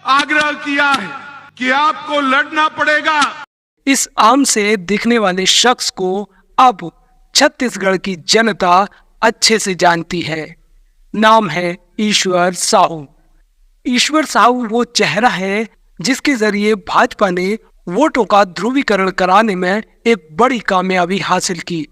आग्रह किया है कि आपको लड़ना पड़ेगा। इस आम से दिखने वाले शख्स को अब छत्तीसगढ़ की जनता अच्छे से जानती है। नाम है ईश्वर साहू। ईश्वर साहू वो चेहरा है जिसके जरिए भाजपा ने वोटों का ध्रुवीकरण कराने में एक बड़ी कामयाबी हासिल की।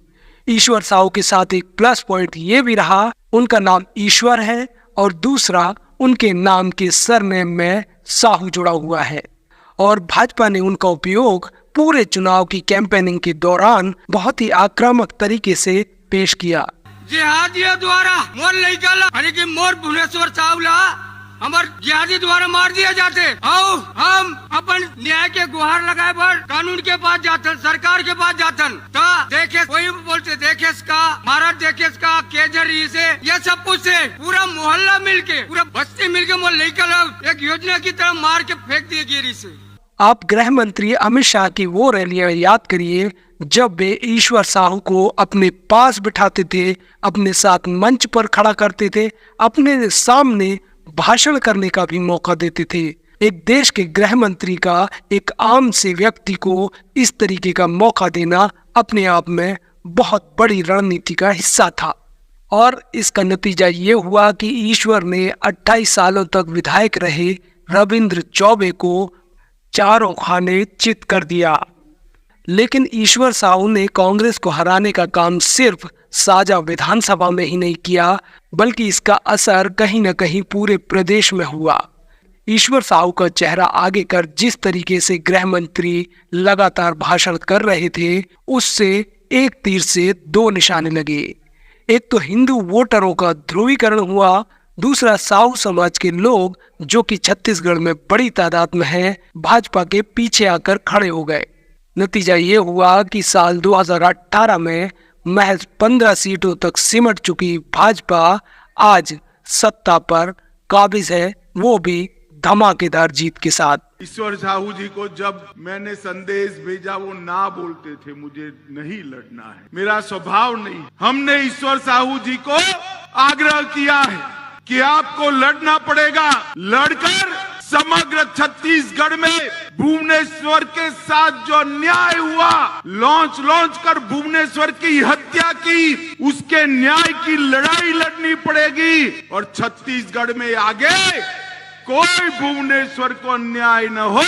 ईश्वर साहू के साथ एक प्लस पॉइंट ये भी रहा, उनका नाम ईश्वर है और दूसरा उनके नाम के सरनेम में साहू जुड़ा हुआ है। और भाजपा ने उनका उपयोग पूरे चुनाव की कैंपेनिंग के दौरान बहुत ही आक्रामक तरीके से पेश किया। जिहादियों द्वारा मोर लेकर अरे कि मोर भुवनेश्वर साहूला हमार जिहादी द्वारा मार दिया जाते और हम अपन न्याय के गुहार लगाए पर कानून के पास जातन, सरकार के पास जातन। तो देखे कोई बोलते देखे का महाराज देखे का केजरी से ये सब कुछ से पूरा मोहल्ला मिलके पूरा बस्ती मिलके मोर लेकर एक योजना की तरह मार के फेंक दिए गिरी से। आप गृह मंत्री अमित शाह की वो रैलियां याद करिए जब वे ईश्वर साहू को अपने पास बिठाते थे, अपने साथ मंच पर खड़ा करते थे, अपने सामने भाषण करने का भी मौका देते थे। एक देश के गृह मंत्री का एक आम से व्यक्ति को इस तरीके का मौका देना अपने आप में बहुत बड़ी रणनीति का हिस्सा था। और इसका नतीजा ये हुआ कि ईश्वर ने 28 सालों तक विधायक रहे रविंद्र चौबे को चारों खाने चित कर दिया। लेकिन ईश्वर साहू ने कांग्रेस को हराने का काम सिर्फ साजा विधानसभा में ही नहीं किया, बल्कि इसका असर कहीं न कहीं पूरे प्रदेश में हुआ। ईश्वर साहू का चेहरा आगे कर जिस तरीके से गृह मंत्री लगातार भाषण कर रहे थे, उससे एक तीर से दो निशाने लगे। एक तो हिंदू वोटरों का ध्रुवीकरण हुआ, दूसरा साहू समाज के लोग जो कि छत्तीसगढ़ में बड़ी तादाद में हैं, भाजपा के पीछे आकर खड़े हो गए। नतीजा ये हुआ कि साल 2018 में महज 15 सीटों तक सिमट चुकी भाजपा आज सत्ता पर काबिज है, वो भी धमाकेदार जीत के साथ। ईश्वर साहू जी को जब मैंने संदेश भेजा वो ना बोलते थे मुझे नहीं लड़ना है, मेरा स्वभाव नहीं। हमने ईश्वर साहू जी को आग्रह किया है कि आपको लड़ना पड़ेगा। लड़कर समग्र छत्तीसगढ़ में भुवनेश्वर के साथ जो अन्याय हुआ, लॉन्च कर भुवनेश्वर की हत्या की, उसके न्याय की लड़ाई लड़नी पड़ेगी। और छत्तीसगढ़ में आगे कोई भुवनेश्वर को अन्याय न हो,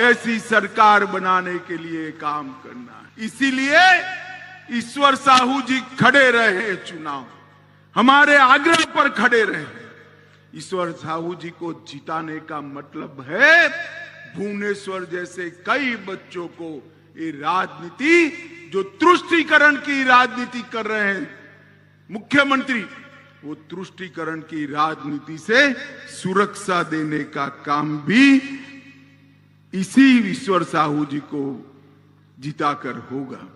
ऐसी सरकार बनाने के लिए काम करना है। इसीलिए ईश्वर साहू जी खड़े रहे, चुनाव हमारे आग्रह पर खड़े रहे। ईश्वर साहू जी को जिताने का मतलब है भुवनेश्वर जैसे कई बच्चों को ये राजनीति जो तुष्टीकरण की राजनीति कर रहे हैं मुख्यमंत्री, वो तुष्टीकरण की राजनीति से सुरक्षा देने का काम भी इसी ईश्वर साहू जी को जिताकर होगा।